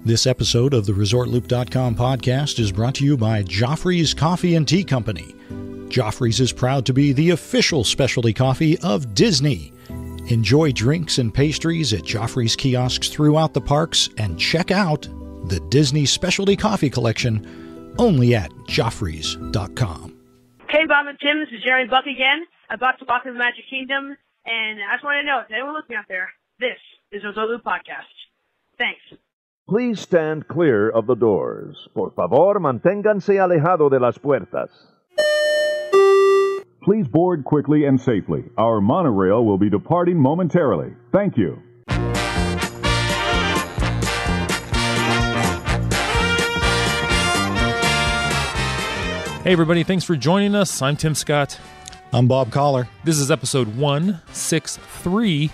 This episode of the ResortLoop.com podcast is brought to you by Joffrey's Coffee and Tea Company. Joffrey's is proud to be the official specialty coffee of Disney. Enjoy drinks and pastries at Joffrey's kiosks throughout the parks and check out the Disney Specialty Coffee Collection only at Joffreys.com. Hey, Bob and Tim, this is Jeremy Buck again. I'm about to walk in the Magic Kingdom, and I just want to know, if anyone listening out there, this is the ResortLoop Podcast. Thanks. Please stand clear of the doors. Por favor, manténganse alejado de las puertas. Please board quickly and safely. Our monorail will be departing momentarily. Thank you. Hey everybody, thanks for joining us. I'm Tim Scott. I'm Bob Collar. This is episode 163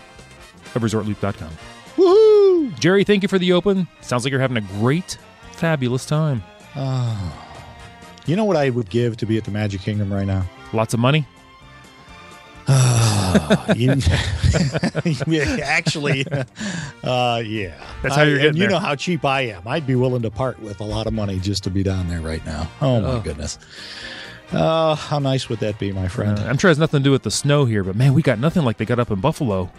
of ResortLoop.com. Woohoo! Jerry, thank you for the open. Sounds like you're having a great, fabulous time. You know what I would give to be at the Magic Kingdom right now? Lots of money? Actually, yeah. That's how you're getting You there. know how cheap I am. I'd be willing to part with a lot of money just to be down there right now. Oh, my goodness. How nice would that be, my friend? I'm sure it has nothing to do with the snow here, but man, we got nothing like they got up in Buffalo.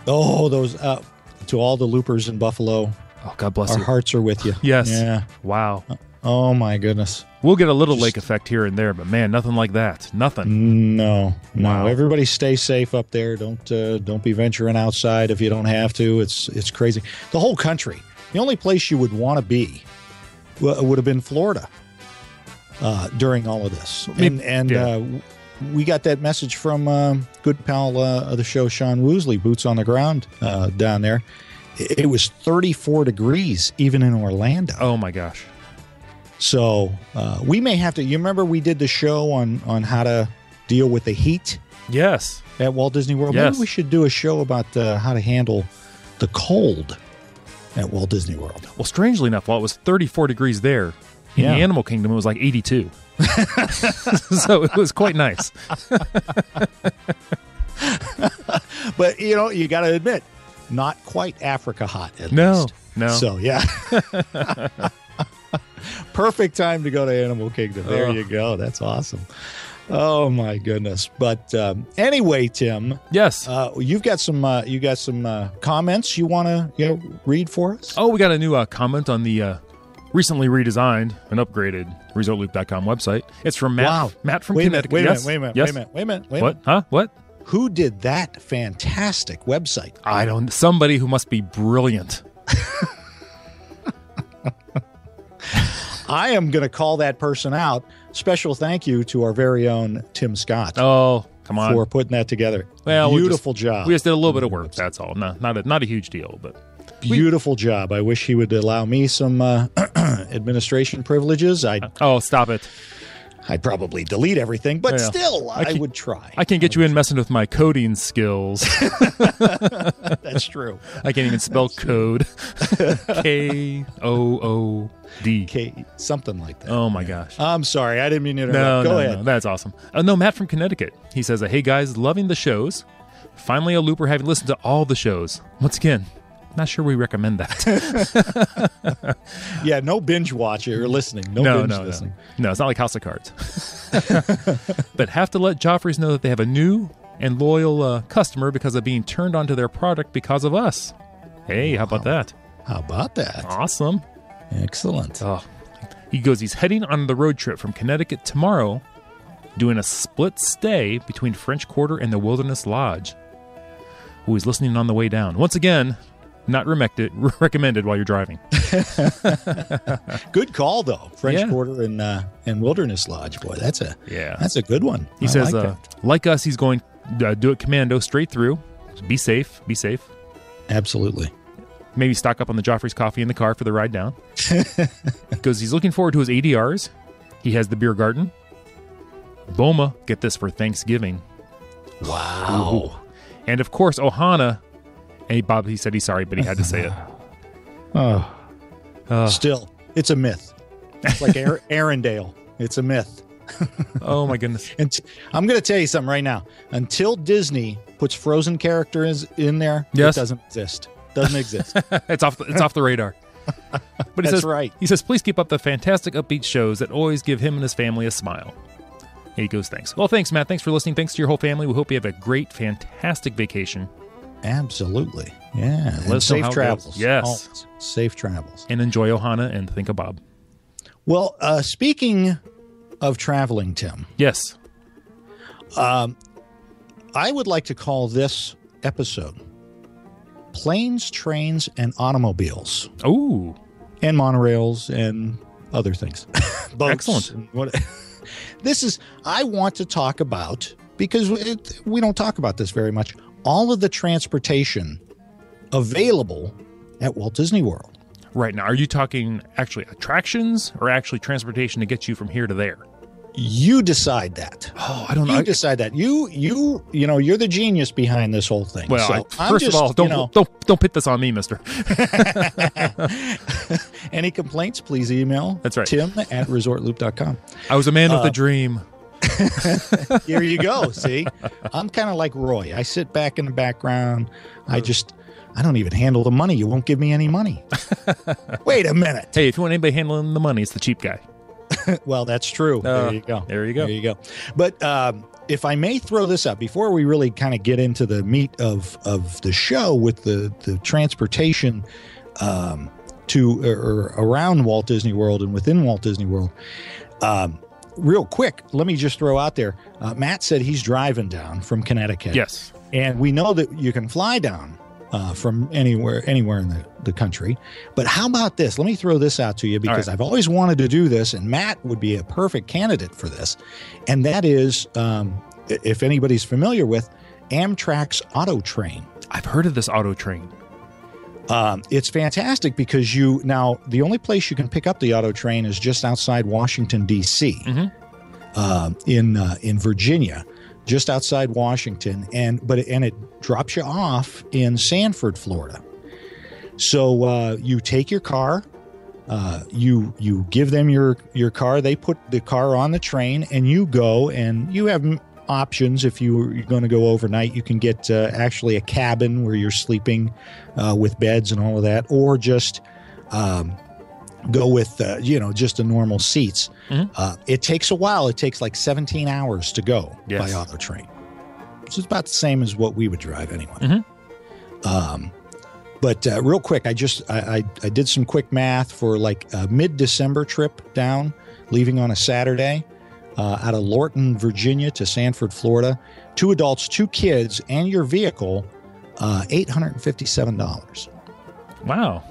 Oh, those, to all the loopers in Buffalo, Oh, God bless our you. hearts are with you. Yes. Yeah. Wow. Oh, my goodness. We'll get a little lake effect here and there, but man, nothing like that. Nothing. No. Wow. Everybody stay safe up there. Don't be venturing outside if you don't have to. It's crazy. The whole country. The only place you would want to be would have been Florida during all of this. And we got that message from good pal of the show, Sean Woosley, boots on the ground down there. It was 34 degrees even in Orlando. Oh my gosh. So we may have to. You remember we did the show on how to deal with the heat Yes. at Walt Disney World? Yes. Maybe we should do a show about how to handle the cold at Walt Disney World. Well, strangely enough, while it was 34 degrees there, in Yeah. the Animal Kingdom, it was like 82. So it was quite nice. But, you got to admit, not quite Africa hot at No, least. no. So, yeah. Perfect time to go to Animal Kingdom. There you go. That's awesome. Oh, my goodness. But anyway, Tim. Yes. You've got some comments you want to read for us? Oh, we got a new comment on the recently redesigned and upgraded ResortLoop.com website. It's from Matt. Wow. Matt from Wait a Connecticut. minute. Yes. Wait a minute. Yes. Wait a minute. What? Huh? What? Who did that fantastic website? I don't. Somebody who must be brilliant. I am going to call that person out. Special thank you to our very own Tim Scott Oh, come on. for putting that together. Well, Beautiful job. We just did a little bit of work. That's all. No, not a huge deal, but Beautiful job. I wish he would allow me some administration privileges. oh, stop it. I'd probably delete everything, but Yeah. still, I can't- would try. I can't get you in messing with my coding skills. That's true. I can't even spell code. K-O-O-D. Something like that. Oh, my gosh. I'm sorry. I didn't mean to interrupt. Go ahead. No, that's awesome. No, Matt from Connecticut. He says, hey, guys, loving the shows. Finally, a looper having listened to all the shows. Once again, not sure we recommend that. Yeah, no binge watching or listening. No binge listening. No, it's not like House of Cards. But have to let Joffrey's know that they have a new and loyal customer because of being turned onto their product because of us. Hey, how about that? How about that? Awesome. Excellent. Oh, he's heading on the road trip from Connecticut tomorrow, doing a split stay between French Quarter and the Wilderness Lodge. Who is listening on the way down. Once again, not recommended while you're driving. Good call, though. French Yeah. Quarter and Wilderness Lodge. Boy, that's a good one. He I says, like like us, he's going do it commando straight through. Be safe. that. Absolutely. Maybe stock up on the Joffrey's coffee in the car for the ride down. Because he's looking forward to his ADRs. He has the beer garden. Boma, get this, for Thanksgiving. Wow. Ooh. And of course, Ohana. Hey, Bob, he said he's sorry, but he had to say it. Still, it's a myth. It's like Arendelle. It's a myth. Oh, my goodness. And I'm going to tell you something right now. Until Disney puts Frozen characters in there, Yes. it doesn't exist. Doesn't exist. It's off the radar. But That's right. He says, please keep up the fantastic upbeat shows that always give him and his family a smile. He goes, thanks. Well, thanks, Matt. Thanks for listening. Thanks to your whole family. We hope you have a great, fantastic vacation. Absolutely. Yeah. Let us know how safe it travels. goes. Yes. Always. Safe travels. And enjoy Ohana and think of Bob. Well, speaking of traveling, Tim. Yes. I would like to call this episode Planes, Trains, and Automobiles. Oh. And monorails and other things. Boats. Excellent. And what, I want to talk about, because we don't talk about this very much, all of the transportation available at Walt Disney World. Right. Now, are you talking actually attractions or actually transportation to get you from here to there? You decide that. Oh, I don't know. You decide that. You know, you're the genius behind this whole thing. Well, so first of all, don't pit this on me, mister. Any complaints, please email That's right. Tim@ResortLoop.com. I was a man with a dream. Here you go. See, I'm kind of like Roy. I sit back in the background. I don't even handle the money. You won't give me any money. Wait a minute. Hey, if you want anybody handling the money, it's the cheap guy. Well, that's true. There you go. There you go. There you go. But if I may throw this up before we really kind of get into the meat of the show with the transportation to or around Walt Disney World and within Walt Disney World, real quick, let me just throw out there. Matt said he's driving down from Connecticut. Yes. And we know that you can fly down from anywhere in the country. But how about this? Let me throw this out to you because I've always wanted to do this, and Matt would be a perfect candidate for this. And that is, if anybody's familiar with Amtrak's Auto Train. I've heard of this Auto Train. It's fantastic because the only place you can pick up the Auto Train is just outside Washington, D.C., in Virginia. Just outside Washington, and it drops you off in Sanford, Florida. So you take your car, you give them your car, they put the car on the train, and you go, and you have options. If you're going to go overnight, you can get actually a cabin where you're sleeping with beds and all of that, or just go with just the normal seats. It takes a while. It takes like 17 hours to go by auto train. So it's about the same as what we would drive anyway. But real quick, I did some quick math for like a mid-December trip down, leaving on a Saturday out of Lorton, Virginia to Sanford, Florida. 2 adults, 2 kids, and your vehicle, $857. Wow.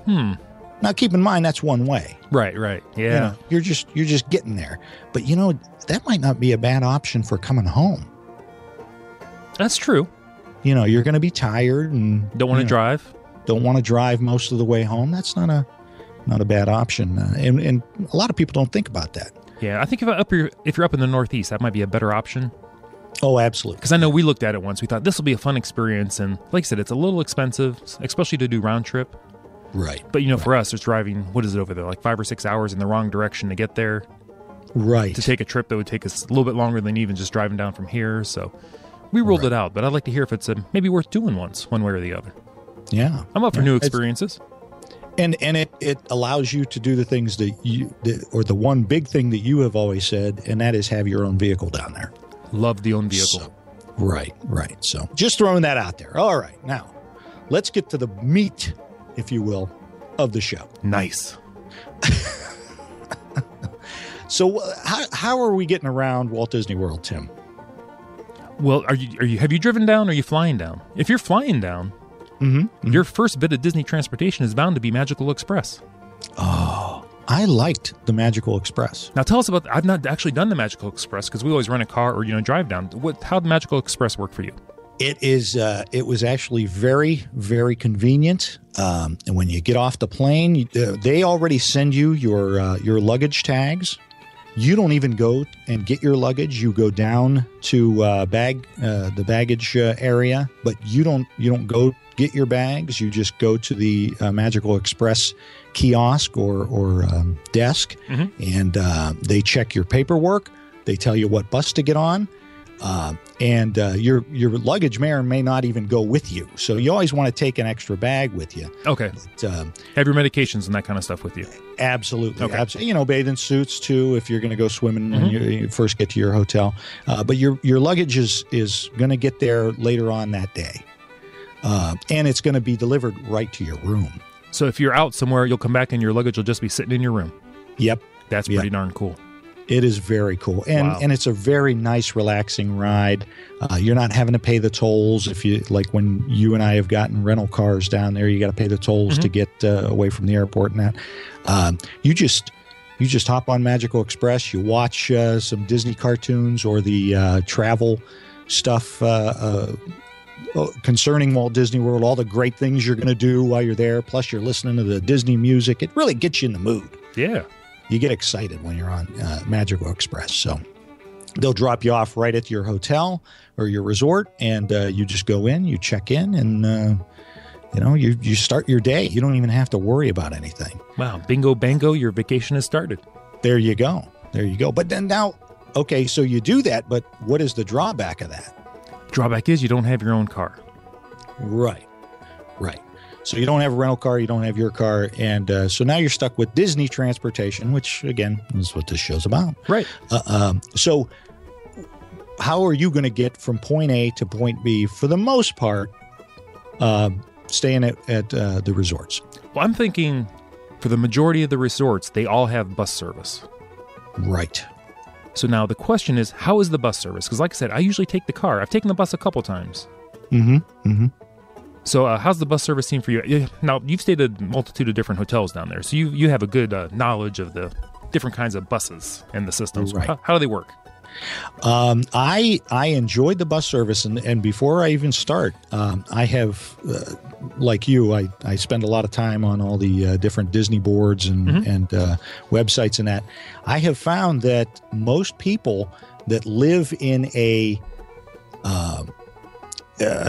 Now, keep in mind, that's one way. Right. Yeah. You're just getting there. But, that might not be a bad option for coming home. That's true. You're going to be tired and don't want to drive. Don't want to drive most of the way home. That's not a bad option. And a lot of people don't think about that. Yeah, I think if you're up in the Northeast, that might be a better option. Oh, absolutely. Because I know we looked at it once. We thought this will be a fun experience. And like I said, it's a little expensive, especially to do round trip. Right. But, for us, it's driving, what is it over there, like 5 or 6 hours in the wrong direction to get there. Right. To take a trip that would take us a little bit longer than even just driving down from here. So we ruled it out. But I'd like to hear if it's maybe worth doing once, one way or the other. Yeah. I'm up for new experiences. And it allows you to do the things or the one big thing that you have always said, and that is have your own vehicle down there. Love the own vehicle. So, right. So just throwing that out there. All right. Now, let's get to the meat, if you will, of the show. Nice. So how are we getting around Walt Disney World, Tim? Well, have you driven down or are you flying down? If you're flying down, your first bit of Disney transportation is bound to be Magical Express. Oh, I liked the Magical Express. Now tell us about, I've not actually done the Magical Express because we always rent a car or, drive down. How'd the Magical Express work for you? It was actually very, very convenient. And when you get off the plane, they already send you your luggage tags. You don't even go and get your luggage. You go down to the baggage area, but you don't go get your bags. You just go to the Magical Express kiosk or desk, and they check your paperwork. They tell you what bus to get on. And your luggage may or may not even go with you. So you always want to take an extra bag with you. Okay. But, have your medications and that kind of stuff with you. Absolutely. Okay. Absolutely. Bathing suits too, if you're going to go swimming when you first get to your hotel. But your luggage is going to get there later on that day. And it's going to be delivered right to your room. So if you're out somewhere, you'll come back and your luggage will just be sitting in your room. Yep. That's pretty darn cool. It is very cool. And it's a very nice, relaxing ride. You're not having to pay the tolls. If you like when you and I have gotten rental cars down there, you got to pay the tolls to get away from the airport and that. You just hop on Magical Express. You watch some Disney cartoons or the travel stuff concerning Walt Disney World, all the great things you're going to do while you're there. Plus, you're listening to the Disney music. It really gets you in the mood. Yeah. You get excited when you're on Magical Express. So they'll drop you off right at your hotel or your resort, and you just go in, you check in, and you start your day. You don't even have to worry about anything. Wow. Bingo bango, your vacation has started. There you go. But then now, okay, so you do that, but what is the drawback of that? Drawback is you don't have your own car. Right. So you don't have a rental car, you don't have your car, and so now you're stuck with Disney transportation, which, again, is what this show's about. Right. So how are you going to get from point A to point B, for the most part, staying at the resorts? Well, I'm thinking for the majority of the resorts, they all have bus service. Right. So now the question is, how is the bus service? Because like I said, I usually take the car. I've taken the bus a couple times. So how's the bus service seem for you? Now, you've stayed at a multitude of different hotels down there, so you have a good knowledge of the different kinds of buses and the systems. Right. How do they work? I enjoyed the bus service, and before I even start, I have, like you, I spend a lot of time on all the different Disney boards and websites and that. I have found that most people that live in a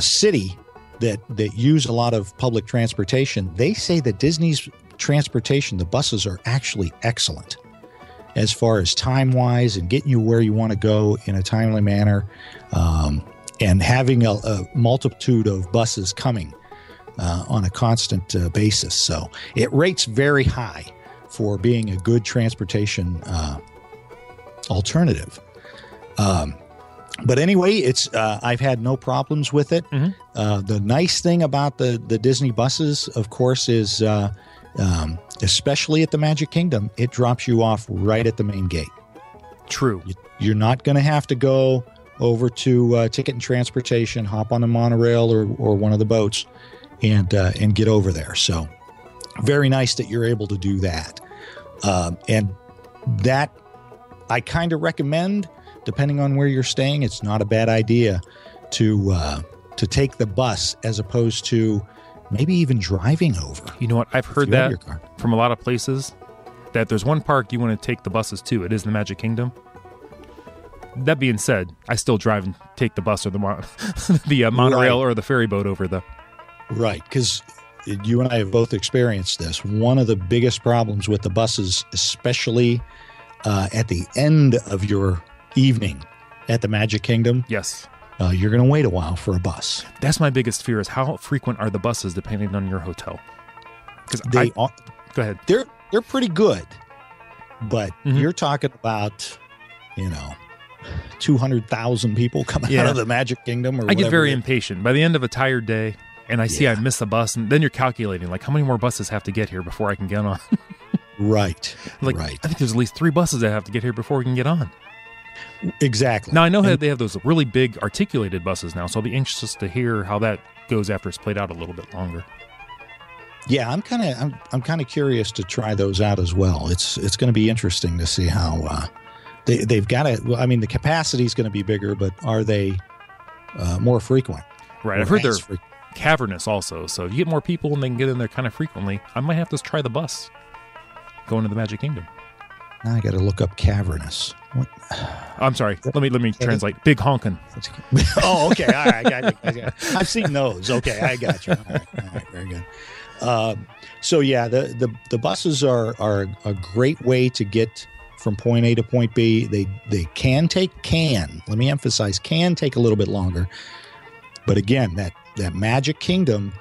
city that use a lot of public transportation, they say that Disney's transportation, the buses, are actually excellent as far as time-wise and getting you where you want to go in a timely manner, and having a multitude of buses coming on a constant basis. So it rates very high for being a good transportation alternative. But anyway, it's I've had no problems with it. The nice thing about the Disney buses, of course, is especially at the Magic Kingdom, it drops you off right at the main gate. True. You're not going to have to go over to Ticket and Transportation, hop on the monorail or one of the boats, and get over there. So very nice that you're able to do that. And that I kind of recommend. Depending on where you're staying, it's not a bad idea to take the bus as opposed to maybe even driving over. You know what? I've heard that from a lot of places, that there's one park you want to take the buses to. It is the Magic Kingdom. That being said, I still drive and take the bus or the monorail or the ferry boat over the... Right, because you and I have both experienced this. One of the biggest problems with the buses, especially at the end of your evening at the Magic Kingdom. Yes. You're going to wait a while for a bus. That's my biggest fear, is how frequent are the buses depending on your hotel? Because go ahead. They're pretty good, but you're talking about 200,000 people coming out of the Magic Kingdom. Or I get very impatient by the end of a tired day, and I see I miss a bus, and then you're calculating like how many more buses have to get here before I can get on. Right. Right. I think there's at least 3 buses that have to get here before we can get on. Exactly. Now I know that they have those really big articulated buses now, so I'll be anxious to hear how that goes after it's played out a little bit longer. Yeah, I'm kind of curious to try those out as well. It's going to be interesting to see how they've got it. I mean, the capacity is going to be bigger, but are they more frequent? Right. I've heard they're cavernous also. So if you get more people and they can get in there kind of frequently, I might have to try the bus going to the Magic Kingdom. Now I got to look up cavernous. What? I'm sorry. Let me translate. Big honkin'. Oh, okay. All right. I got it. I've seen those. Okay, I got you. All right. Very good. So yeah, the buses are a great way to get from point A to point B. They let me emphasize, can take a little bit longer. But again, that Magic Kingdom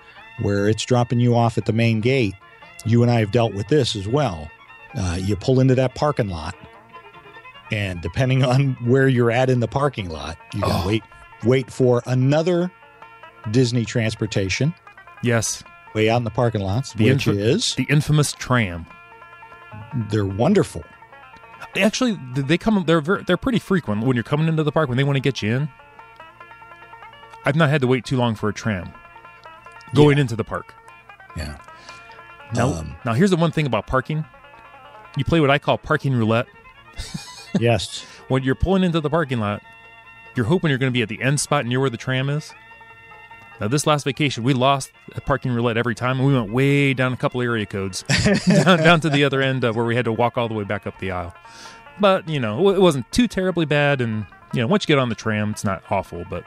where it's dropping you off at the main gate, you and I have dealt with this as well. You pull into that parking lot, and depending on where you're at in the parking lot, you can wait for another Disney transportation. Yes. Way out in the parking lots, which is the infamous tram. They're wonderful. Actually, they come. They're pretty frequent when you're coming into the park when they want to get you in. I've not had to wait too long for a tram going into the park. Yeah. Now here's the one thing about parking. You play what I call parking roulette. Yes. When you're pulling into the parking lot, you're hoping you're going to be at the end spot near where the tram is. Now, this last vacation, we lost a parking roulette every time, and we went way down a couple area codes, down to the other end where we had to walk all the way back up the aisle. But, it wasn't too terribly bad, and, once you get on the tram, it's not awful, but...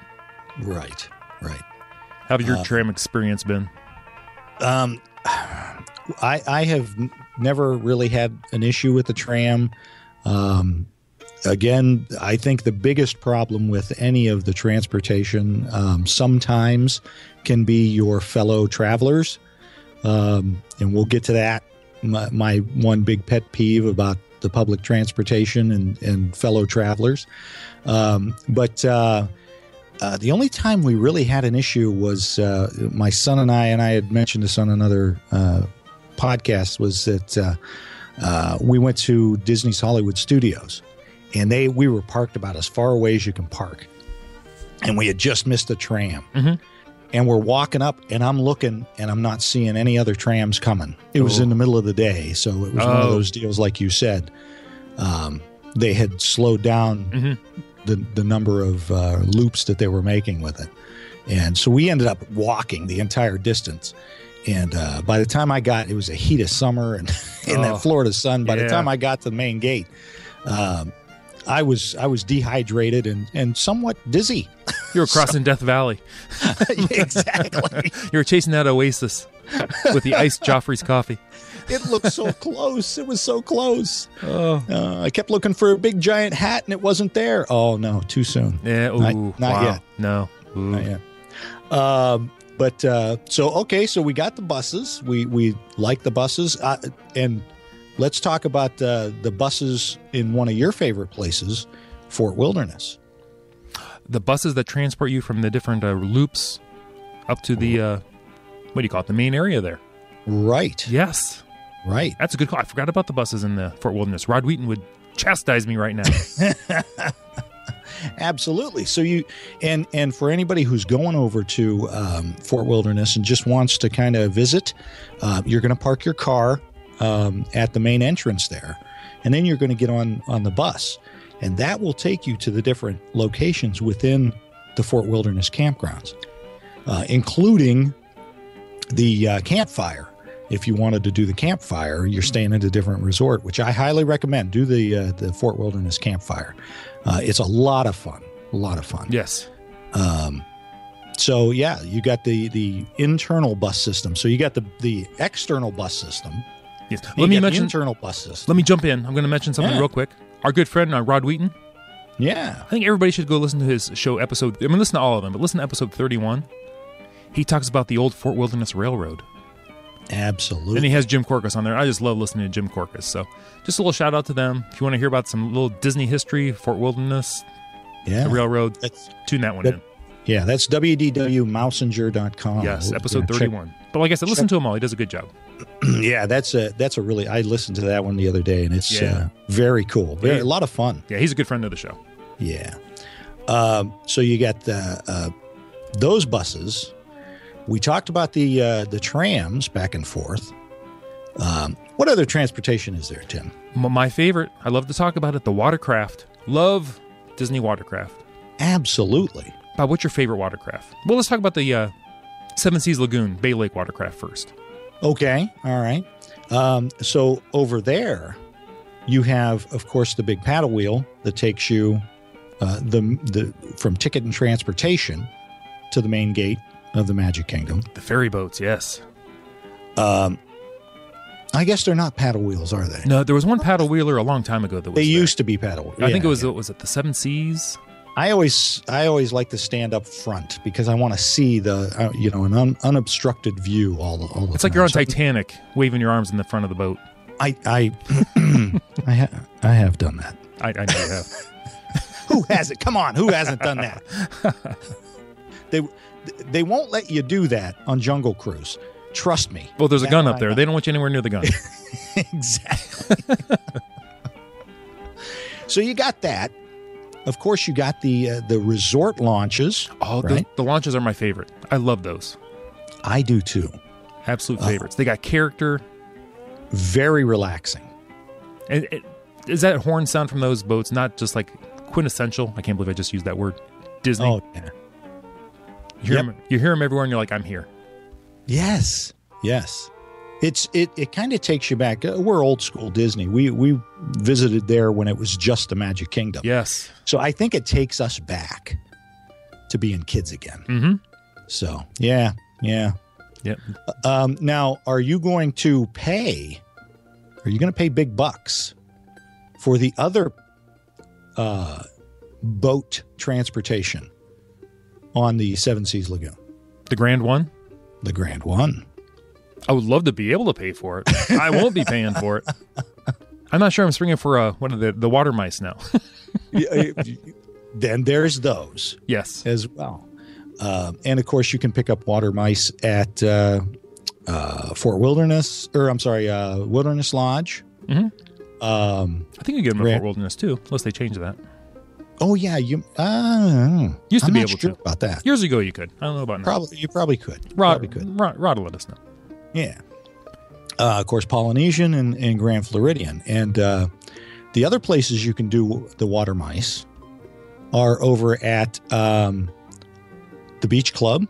Right. How have your tram experience been? I have never really had an issue with the tram. Again, I think the biggest problem with any of the transportation sometimes can be your fellow travelers. And we'll get to that. My one big pet peeve about the public transportation and fellow travelers. But the only time we really had an issue was my son and I had mentioned this on another podcast, was that we went to Disney's Hollywood Studios. And we were parked about as far away as you can park. And we had just missed the tram. Mm-hmm. And we're walking up, and I'm looking, and I'm not seeing any other trams coming. It was in the middle of the day, so it was one of those deals, like you said. They had slowed down the number of loops that they were making with it. And so we ended up walking the entire distance. And by the time it was a heat of summer and in that Florida sun. By the time I got to the main gate, I was dehydrated and somewhat dizzy. You were crossing Death Valley. Exactly. You were chasing that oasis with the iced Joffrey's coffee. It looked so close. It was so close. I kept looking for a big giant hat, and it wasn't there. Oh, no, too soon. Yeah, not yet. No. Ooh. Not yet. So we got the buses. We like the buses. And let's talk about the buses in one of your favorite places, Fort Wilderness. The buses that transport you from the different loops up to the, what do you call it, the main area there. Right. Yes. Right. That's a good call. I forgot about the buses in the Fort Wilderness. Rod Wheaton would chastise me right now. Absolutely. So and for anybody who's going over to Fort Wilderness and just wants to kind of visit, you're going to park your car at the main entrance there, and then you're going to get on the bus, and that will take you to the different locations within the Fort Wilderness campgrounds, including the campfire. If you wanted to do the campfire, you're staying at a different resort, which I highly recommend. Do the Fort Wilderness campfire. It's a lot of fun. Yes. So yeah, you got the internal bus system. So you got the external bus system. Yes. Let me mention internal bus system. Let me jump in. I'm going to mention something real quick. Our good friend Rod Wheaton. Yeah. I think everybody should go listen to his show episode. I mean, listen to all of them, but listen to episode 31. He talks about the old Fort Wilderness Railroad. Absolutely. And he has Jim Korkis on there. I just love listening to Jim Korkis. So just a little shout out to them. If you want to hear about some little Disney history, Fort Wilderness, the railroad, tune that one in. Yeah, that's www.mousinger.com. Yes, episode 31. But like I said, listen to him all. He does a good job. Yeah, that's a really, I listened to that one the other day, and it's very cool. A lot of fun. Yeah, he's a good friend of the show. Yeah. So you got those buses. We talked about the trams back and forth. What other transportation is there, Tim? My favorite, I love to talk about it, the watercraft. Love Disney watercraft. Absolutely. Bob, what's your favorite watercraft? Well, let's talk about the Seven Seas Lagoon Bay Lake watercraft first. Okay, all right. So over there, you have, of course, the big paddle wheel that takes you from ticket and transportation to the main gate of the Magic Kingdom. The ferry boats, yes. I I guess they're not paddle wheels, are they? No, there was one paddle wheeler a long time ago that was They there. used to be paddle wheels. I think it was it the Seven Seas? I always like to stand up front because I want to see the an unobstructed view all the time. It's like you're on Titanic, waving your arms in the front of the boat. I have done that. I know you have. Who hasn't? Come on, who hasn't done that? They won't let you do that on Jungle Cruise. Trust me. Well, there's a gun up there. They don't want you anywhere near the gun. Exactly. So you got that. Of course, you got the resort launches. Oh, right? the launches are my favorite. I love those. I do too. Absolute favorites. They got character. Very relaxing. And is that horn sound from those boats not just like quintessential? I can't believe I just used that word. Disney. Oh, yeah. You hear them everywhere, and you're like, I'm here. Yes. It kind of takes you back. We're old school Disney. We visited there when it was just the Magic Kingdom. Yes. So I think it takes us back to being kids again. Mm-hmm. So yeah. Yep. Now, are you going to pay? Are you going to pay big bucks for the other boat transportation on the Seven Seas Lagoon? The Grand One? The Grand One. I would love to be able to pay for it. I won't be paying for it. I'm not sure I'm springing for one of the water mice now. Then there's those. Yes. As well. And of course, you can pick up water mice at Wilderness Lodge. Mm-hmm. I think you get them at Fort Wilderness too, unless they change that. Oh yeah, used to I'm be not able sure to about that. Years ago you could. I don't know about now. You probably could. Rod will let us know. Yeah. Of course, Polynesian and Grand Floridian. And the other places you can do the water mice are over at the Beach Club,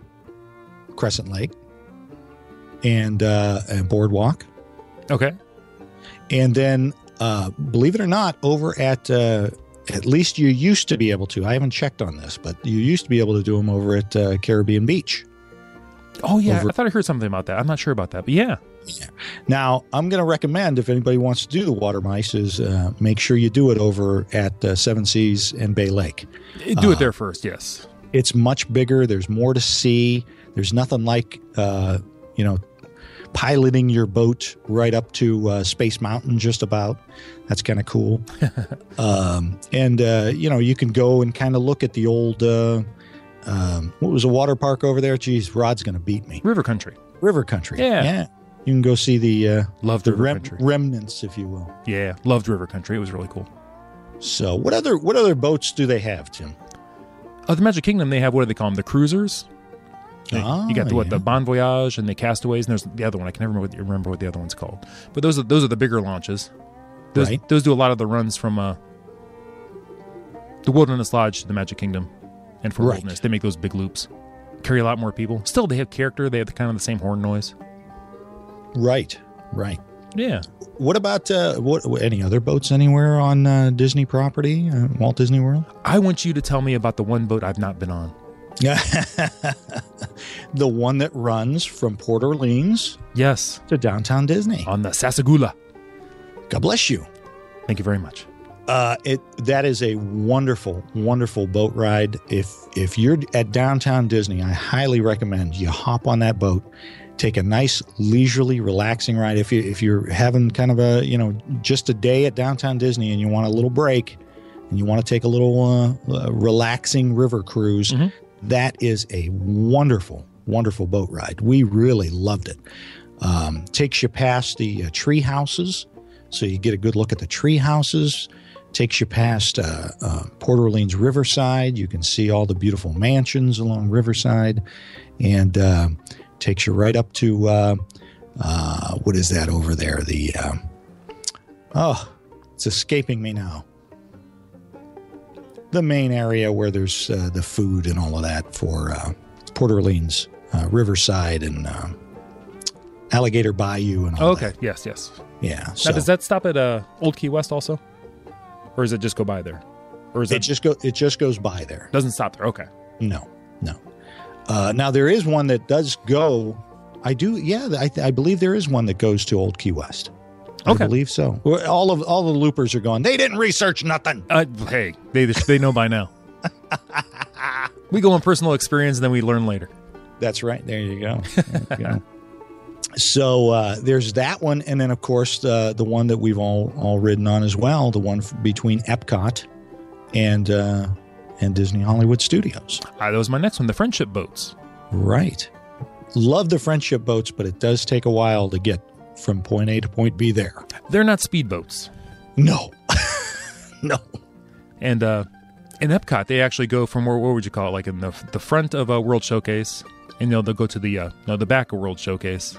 Crescent Lake, and Boardwalk. Okay. And then, believe it or not, over at least you used to be able to. I haven't checked on this, but you used to be able to do them over at Caribbean Beach. Oh, yeah. I thought I heard something about that. I'm not sure about that, but yeah. Now, I'm going to recommend, if anybody wants to do the water mice, is make sure you do it over at Seven Seas and Bay Lake. Do it there first, yes. It's much bigger. There's more to see. There's nothing like, piloting your boat right up to Space Mountain just about. That's kind of cool. You can go and kind of look at the old... what was a water park over there? Geez, Rod's going to beat me. River Country. Yeah. You can go see the Country. remnants, if you will. Yeah, loved River Country. It was really cool. So what other boats do they have, Tim? The Magic Kingdom, they have, what do they call them? The cruisers. You got the Bon Voyage and the Castaways, and there's the other one. I can never remember what the other one's called. But those are the bigger launches. Those do a lot of the runs from the Wilderness Lodge to the Magic Kingdom. And for Wilderness, they make those big loops. Carry a lot more people. Still, they have character. They have kind of the same horn noise. Right. Yeah. What about any other boats anywhere on Disney property, Walt Disney World? I want you to tell me about the one boat I've not been on. The one that runs from Port Orleans, yes, to downtown Disney on the Sasagula. God bless you. Thank you very much. That is a wonderful, wonderful boat ride. If you're at downtown Disney, I highly recommend you hop on that boat, take a nice leisurely, relaxing ride. If you're having kind of just a day at downtown Disney and you want a little break and you want to take a little relaxing river cruise, mm-hmm. That is a wonderful, wonderful boat ride. We really loved it. Takes you past the tree houses, so you get a good look at the tree houses. Takes you past Port Orleans Riverside. You can see all the beautiful mansions along Riverside, and takes you right up to what is that over there? It's escaping me now. The main area where there's the food and all of that for Port Orleans, Riverside, and Alligator Bayou and all that. Okay, yes. Yeah. Now, does that stop at Old Key West also? Or does it just go by there? Or is it just goes by there. Doesn't stop there. Okay. No. Now there is one that does go. I believe there is one that goes to Old Key West. I Okay. believe so. All the loopers are going, they didn't research nothing. Hey, they know by now. We go on personal experience, and then we learn later. That's right. There you go. There you go. So there's that one. And then, of course, the one that we've all ridden on as well, the one between Epcot and Disney Hollywood Studios. That was my next one, the friendship boats. Right. Love the friendship boats, but it does take a while to get from point A to point B there. They're not speedboats. No. No. And in Epcot, they actually go from where would you call it? Like in the front of a World Showcase, and they'll go to the back of World Showcase.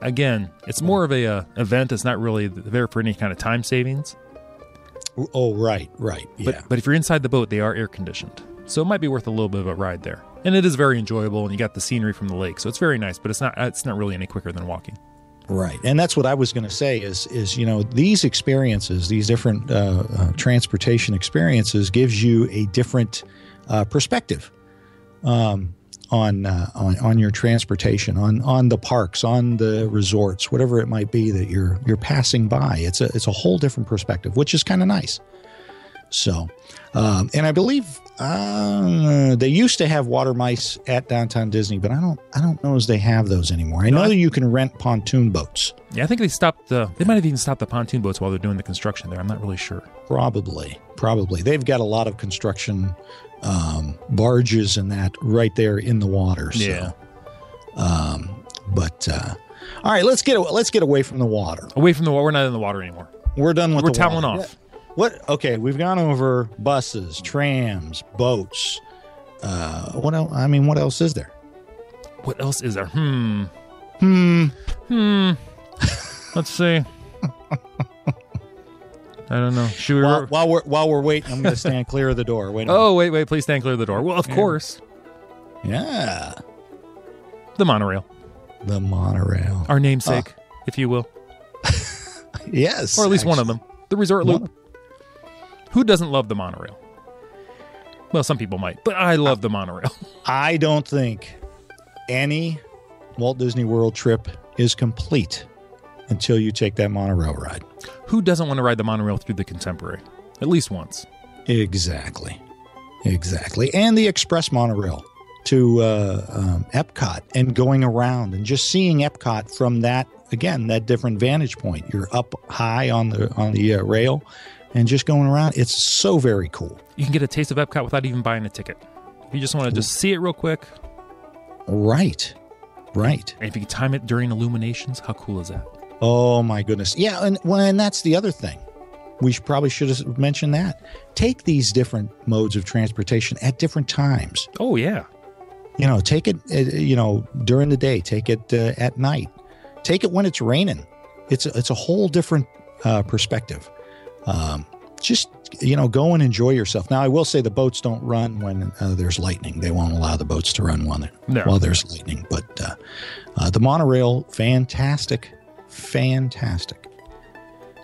Again, it's more of a event. It's not really there for any kind of time savings. Oh, right. Yeah. But if you're inside the boat, they are air conditioned, so it might be worth a little bit of a ride there. And it is very enjoyable, and you got the scenery from the lake, so it's very nice. But it's not really any quicker than walking. Right. And that's what I was going to say is these experiences, these different transportation experiences gives you a different perspective on your transportation, on the parks, on the resorts, whatever it might be that you're passing by. It's a whole different perspective, which is kind of nice. So, and I believe they used to have water mice at Downtown Disney, but I don't know as they have those anymore. I know that you can rent pontoon boats. Yeah, I think they stopped. They might have even stopped the pontoon boats while they're doing the construction there. I'm not really sure. Probably. They've got a lot of construction barges and that right there in the water. So. Yeah. All right, let's get away from the water. Away from the water. We're not in the water anymore. We're done with We're the toweling water. off. What? Okay, we've gone over buses, trams, boats. What else? I mean, what else is there? What else is there? Let's see. I don't know. Should we while we're waiting, I'm going to stand clear of the door. Wait. Wait! Please stand clear of the door. Well, of course. Yeah. The monorail. The monorail. Our namesake, if you will. Yes. Or at least one of them. The Resort Loop. Who doesn't love the monorail? Well, some people might, but I love the monorail. I don't think any Walt Disney World trip is complete until you take that monorail ride. Who doesn't want to ride the monorail through the Contemporary? At least once. Exactly. And the express monorail to Epcot and going around and just seeing Epcot from that different vantage point. You're up high on the rail and just going around. It's so very cool. You can get a taste of Epcot without even buying a ticket. If you just want to just see it real quick. Right. And if you can time it during illuminations, how cool is that? Oh, my goodness. Yeah, and that's the other thing. We probably should have mentioned that. Take these different modes of transportation at different times. Oh, yeah. Take it, during the day. Take it at night. Take it when it's raining. It's a whole different perspective. Just, go and enjoy yourself. Now, I will say the boats don't run when there's lightning. They won't allow the boats to run while there's lightning. But the monorail, fantastic.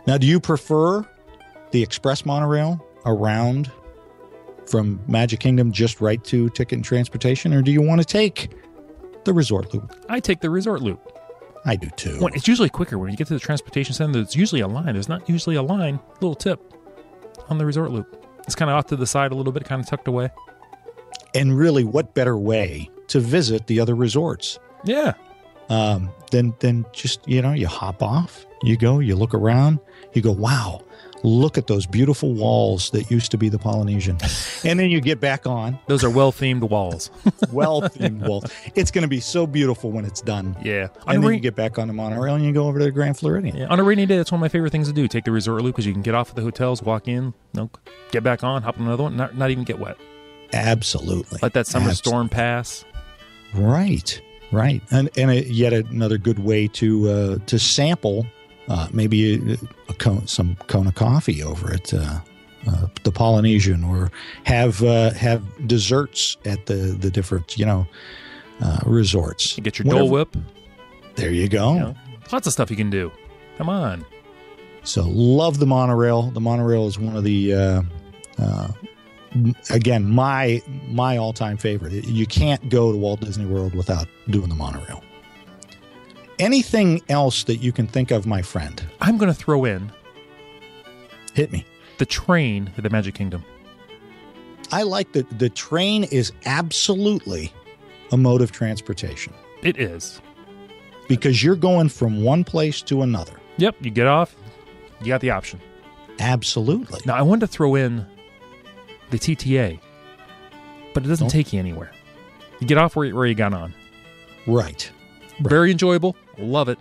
Now, do you prefer the express monorail around from Magic Kingdom just right to Ticket and Transportation, or do you want to take the Resort Loop? I take the Resort Loop. I do too. Well, it's usually quicker. When you get to the transportation center, there's usually a line. There's not usually a line. Little tip on the Resort Loop. It's kind of off to the side a little bit, kind of tucked away. And really, what better way to visit the other resorts? Yeah. Then just, you hop off, you go, you look around, you go, wow, look at those beautiful walls that used to be the Polynesian. And then you get back on. Those are well-themed walls. Well-themed walls. It's going to be so beautiful when it's done. Yeah. And then you get back on the monorail and you go over to the Grand Floridian. Yeah. On a rainy day, that's one of my favorite things to do. Take the Resort Loop because you can get off at the hotels, walk in, get back on, hop on another one, not even get wet. Absolutely. Let that summer storm pass. Right. And yet another good way to sample maybe some Kona coffee over at the Polynesian, or have desserts at the different resorts. You get your Dole Whip. There you go. Lots of stuff you can do. Come on. So love the monorail. The monorail is one of the again, my all-time favorite. You can't go to Walt Disney World without doing the monorail. Anything else that you can think of, my friend? I'm going to throw in Hit me. the train at the Magic Kingdom. I like that the train is absolutely a mode of transportation It is. because you're going from one place to another. Yep, you get off, you got the option. Absolutely. Now, I wanted to throw in the TTA, but it doesn't Nope. take you anywhere. You get off where you got on. Right. Very enjoyable. Love it.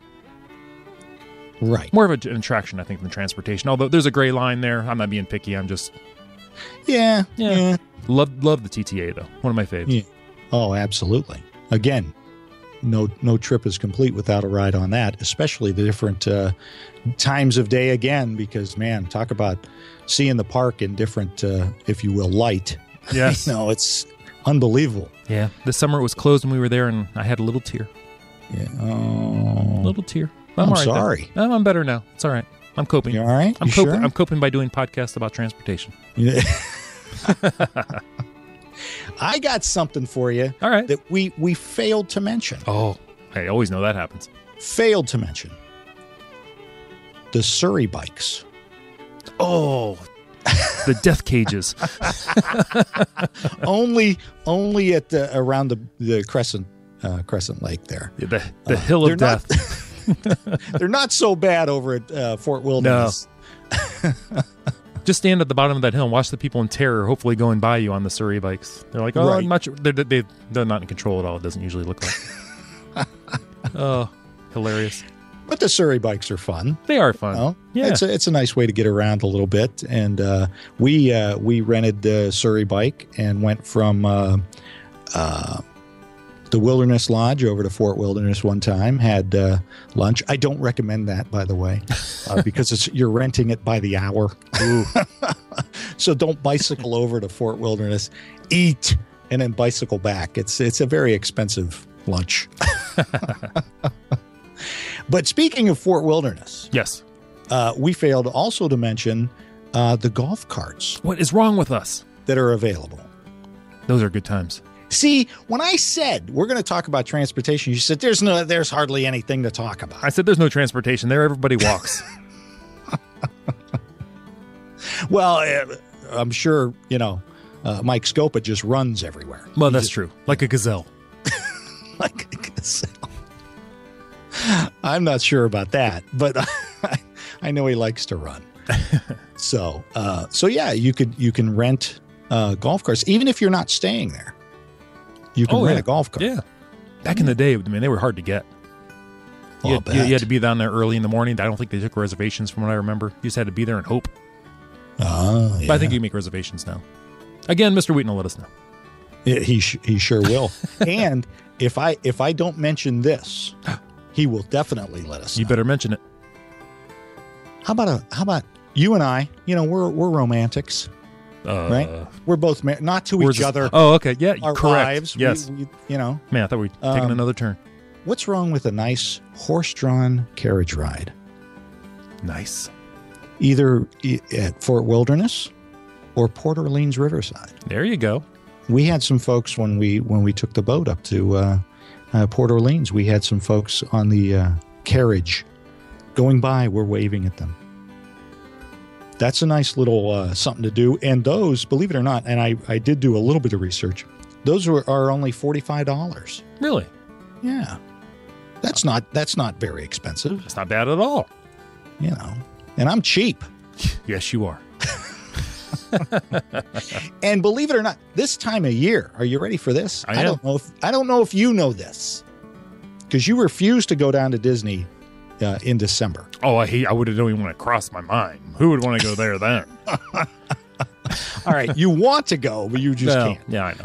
Right. More of an attraction, I think, than transportation. Although there's a gray line there. I'm not being picky. I'm just... Yeah. Love the TTA, though. One of my faves. Yeah. Oh, absolutely. Again, no trip is complete without a ride on that, especially the different times of day again, because, man, talk about seeing the park in different, if you will, light. Yes. It's unbelievable. Yeah. This summer it was closed when we were there, and I had a little tear. Yeah. Oh. Little tear. I'm all right, sorry. though. I'm better now. It's all right. I'm coping. You all right? I'm You coping. sure? I'm coping by doing podcasts about transportation. Yeah. I got something for you All right. that we failed to mention. Oh, I always know that happens. Failed to mention. The Surrey bikes. Oh, the death cages. only at around the Crescent Lake there. The hill of they're death. They're not so bad over at Fort Wilderness. Just stand at the bottom of that hill and watch the people in terror, hopefully going by you on the Surrey bikes. They're like, oh, Right. I'm not sure. They're not in control at all. It doesn't usually look like. Oh, hilarious. But the Surrey bikes are fun. They are fun. Well, Yeah. it's a nice way to get around a little bit. And we rented the Surrey bike and went from the Wilderness Lodge over to Fort Wilderness one time, had lunch. I don't recommend that, by the way, because you're renting it by the hour. So don't bicycle over to Fort Wilderness, eat, and then bicycle back. It's a very expensive lunch. But speaking of Fort Wilderness, Yes. we failed also to mention the golf carts What is wrong with us? that are available. Those are good times. See, when I said we're going to talk about transportation, you said there's hardly anything to talk about. I said there's no transportation there. Everybody walks. Well, I'm sure, Mike Scopa just runs everywhere. Well, that's true. Like a gazelle. Like a gazelle. I'm not sure about that, but I know he likes to run. So yeah, you can rent golf carts, even if you're not staying there. You can rent a golf cart. Yeah. Back in the day, I mean, they were hard to get. Well, You had to be down there early in the morning. I don't think they took reservations from what I remember. You just had to be there and hope. Oh, yeah. But I think you can make reservations now. Again, Mr. Wheaton will let us know. He sure will. And if I don't mention this, he will definitely let us know. You better mention it. How about you and I? We're romantics, right? We're both not to each other. Oh, okay. Yeah, Our correct. wives. Yes. Man, Man, I thought we were taking another turn. what's wrong with a nice horse-drawn carriage ride? Nice. Either at Fort Wilderness or Port Orleans Riverside. There you go. We had some folks when we took the boat up to Port Orleans. We had some folks on the carriage going by. We're waving at them. That's a nice little something to do. And those, believe it or not, and I did do a little bit of research, those are only $45. Really? Yeah. That's not very expensive, It's not bad at all. And I'm cheap. Yes, you are. And believe it or not, this time of year, are you ready for this? I am. I don't know if you know this, because you refuse to go down to Disney in December. Oh, I would have don't even want to cross my mind. Who would want to go there then? All right, you want to go, but you just can't. Yeah, I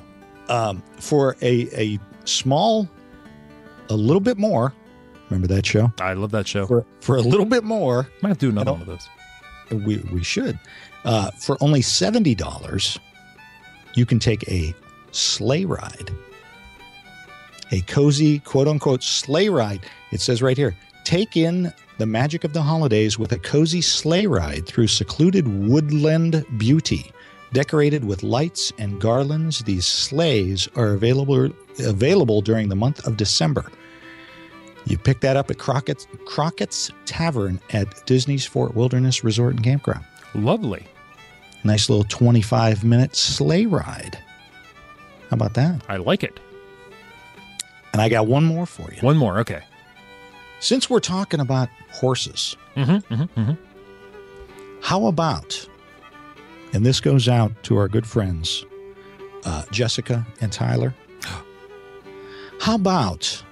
know. For a small, a little bit more. Remember that show? I love that show. For a little bit more, Might have to do another one of those. we should. For only $70, you can take a sleigh ride, a cozy, quote unquote, sleigh ride. It says right here, take in the magic of the holidays with a cozy sleigh ride through secluded woodland beauty. Decorated with lights and garlands, these sleighs are available during the month of December. You pick that up at Crockett's Tavern at Disney's Fort Wilderness Resort and Campground. Lovely. Nice little 25-minute sleigh ride. How about that? I like it. And I got one more for you. One more, okay. Since we're talking about horses, how about, and this goes out to our good friends, Jessica and Tyler, how about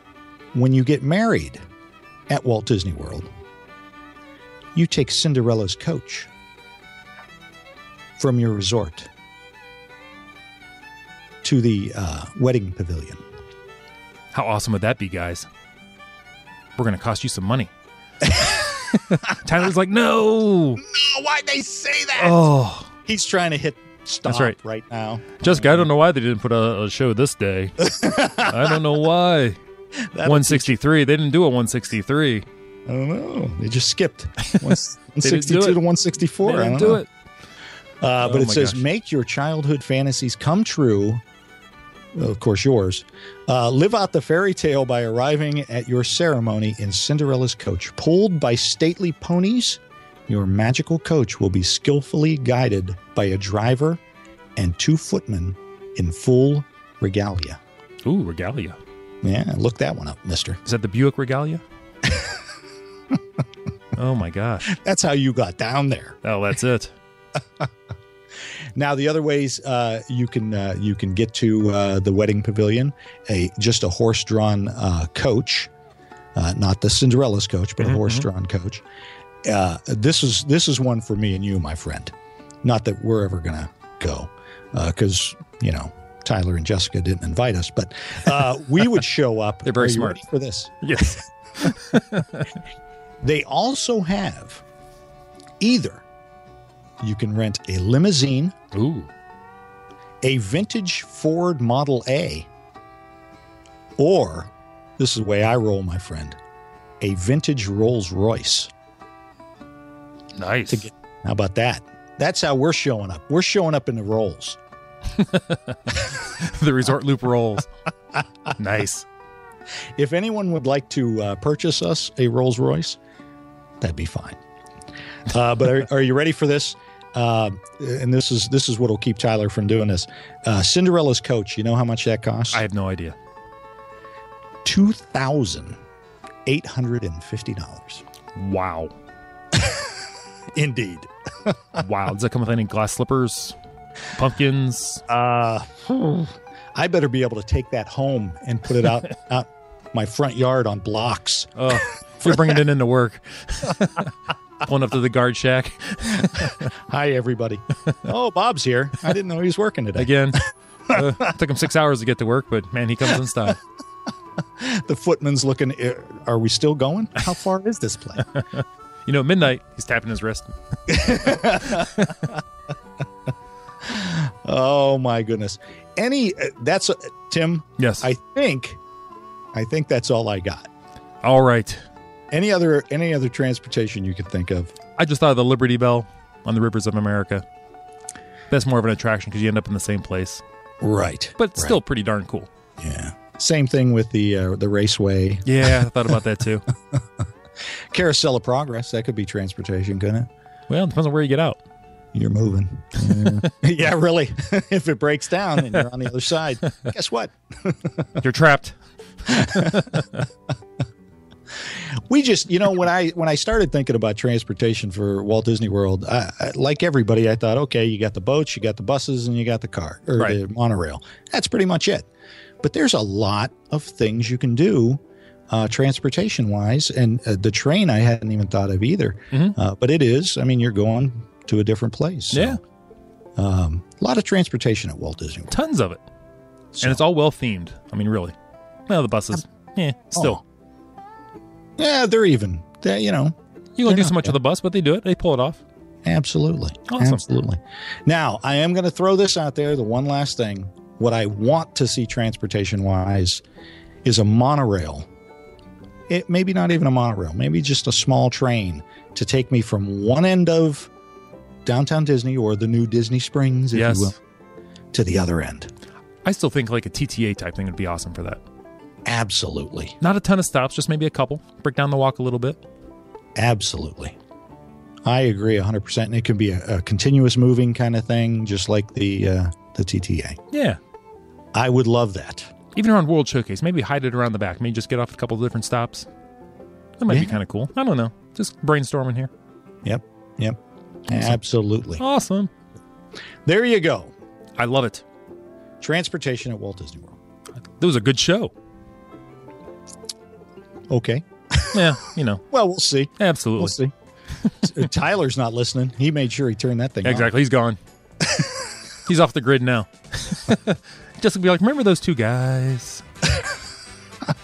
when you get married at Walt Disney World, you take Cinderella's coach from your resort to the wedding pavilion. How awesome would that be, guys? We're going to cost you some money. Tyler's like, no. No, why'd they say that? Oh. He's trying to hit stop right now. Jessica, I don't know why they didn't put a show this day. I don't know why. 163. They didn't do a 163. I don't know. They just skipped 162 to 164. They didn't do it. But it says, make your childhood fantasies come true. Of course, yours. Live out the fairy tale by arriving at your ceremony in Cinderella's coach. Pulled by stately ponies, your magical coach will be skillfully guided by a driver and 2 footmen in full regalia. Ooh, regalia. Yeah, look that one up, mister. Is that the Buick regalia? Oh, my gosh. That's how you got down there. Oh, that's it. Now, the other ways you can get to the wedding pavilion, just a horse-drawn coach, not the Cinderella's coach, but a horse-drawn coach. This is one for me and you, my friend. Not that we're ever going to go, because Tyler and Jessica didn't invite us, but we would show up. They're very Are you smart ready for this. Yes. They also have either you can rent a limousine, a vintage Ford Model A, or, this is the way I roll, my friend, a vintage Rolls Royce. Nice. How about that? That's how we're showing up. We're showing up in the Rolls. The Resort Loop rolls. Nice. If anyone would like to purchase us a Rolls Royce, that'd be fine. But are you ready for this? And this is what will keep Tyler from doing this. Cinderella's coach. You know how much that costs? I have no idea. $2,850. Wow. Indeed. Wow. Does that come with any glass slippers? Pumpkins? I better be able to take that home and put it out my front yard on blocks. Oh, if you're bringing it into work. Pulling up to the guard shack. Hi, everybody. Oh, Bob's here. I didn't know he was working today. Again. Took him 6 hours to get to work, but man, he comes in style. The footman's looking, are we still going? How far is this place? Midnight, he's tapping his wrist. Oh, my goodness. Tim? Yes. I think that's all I got. All right. Any other transportation you could think of? I just thought of the Liberty Bell on the Rivers of America. That's more of an attraction because you end up in the same place. Right. But still pretty darn cool. Yeah. Same thing with the raceway. Yeah, I thought about that too. Carousel of Progress. That could be transportation, couldn't it? Well, it depends on where you get out. You're moving. Yeah, really. If it breaks down and you're on the other side, guess what? You're trapped. We just, when I started thinking about transportation for Walt Disney World, like everybody, I thought, okay, you got the boats, you got the buses, and you got the car or the monorail. That's pretty much it. But there's a lot of things you can do transportation-wise, and the train I hadn't even thought of either. But it is. I mean, you're going to a different place. So, yeah. A lot of transportation at Walt Disney World. Tons of it. So, and it's all well-themed. I mean, really. Well, the buses, still. Oh. Yeah, they're even. You don't do so much with the bus, but they do it. They pull it off. Absolutely. Awesome. Absolutely. Now, I am going to throw this out there. The one last thing. What I want to see transportation-wise is a monorail. Maybe not even a monorail. Maybe just a small train to take me from one end of downtown Disney or the new Disney Springs, if you will, to the other end. I still think like a TTA type thing would be awesome for that. Absolutely. Not a ton of stops, just maybe a couple. Break down the walk a little bit. Absolutely. I agree 100%. And it can be a continuous moving kind of thing, just like the TTA. Yeah. I would love that. Even around World Showcase, maybe hide it around the back. Maybe just get off a couple of different stops. That might be kind of cool. I don't know. Just brainstorming here. Yep. Absolutely. Awesome. There you go. I love it. Transportation at Walt Disney World. That was a good show. Okay. Yeah, Well, we'll see. Absolutely. We'll see. Tyler's not listening. He made sure he turned that thing off. Exactly. He's gone. He's off the grid now. Just to be like, remember those two guys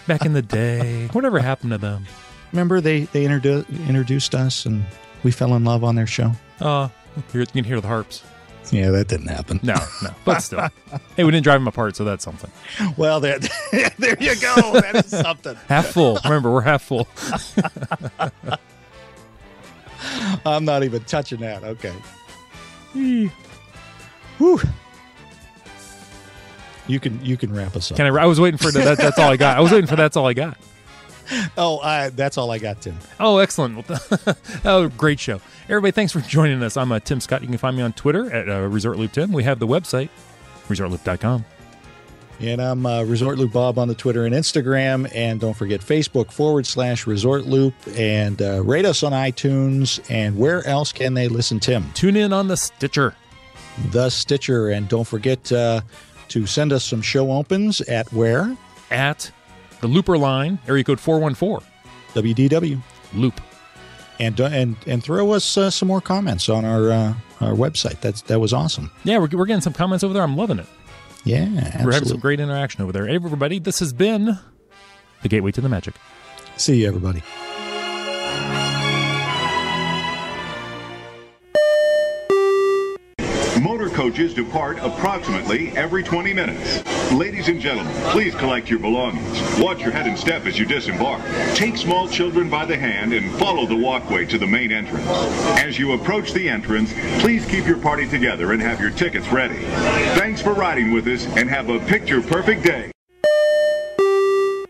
back in the day? Whatever happened to them? Remember they introduced us and we fell in love on their show? You can hear the harps. Yeah, that didn't happen. No. But still. Hey, we didn't drive them apart, so that's something. Well, there you go. That is something. Half full. Remember, we're half full. I'm not even touching that. Okay. Whew. You can wrap us up. I was waiting for that. That's all I got. I was waiting for that's all I got. Oh, that's all I got, Tim. Oh, excellent. Oh, great show. Everybody, thanks for joining us. I'm Tim Scott. You can find me on Twitter at ResortLoop10. We have the website, ResortLoop.com. And I'm Resort Loop Bob on the Twitter and Instagram. And don't forget Facebook /Resort Loop. And rate us on iTunes. And where else can they listen, Tim? Tune in on the Stitcher. The Stitcher. And don't forget to send us some show opens at where? At the Looper line, area code 414. WDW. Loop. And throw us some more comments on our website. That was awesome. Yeah, we're getting some comments over there. I'm loving it. Yeah, absolutely. We're having some great interaction over there. Hey, everybody, this has been the Gateway to the Magic. See you, everybody. Motor coaches depart approximately every 20 minutes. Ladies and gentlemen, please collect your belongings. Watch your head and step as you disembark. Take small children by the hand and follow the walkway to the main entrance. As you approach the entrance, please keep your party together and have your tickets ready. Thanks for riding with us and have a picture-perfect day.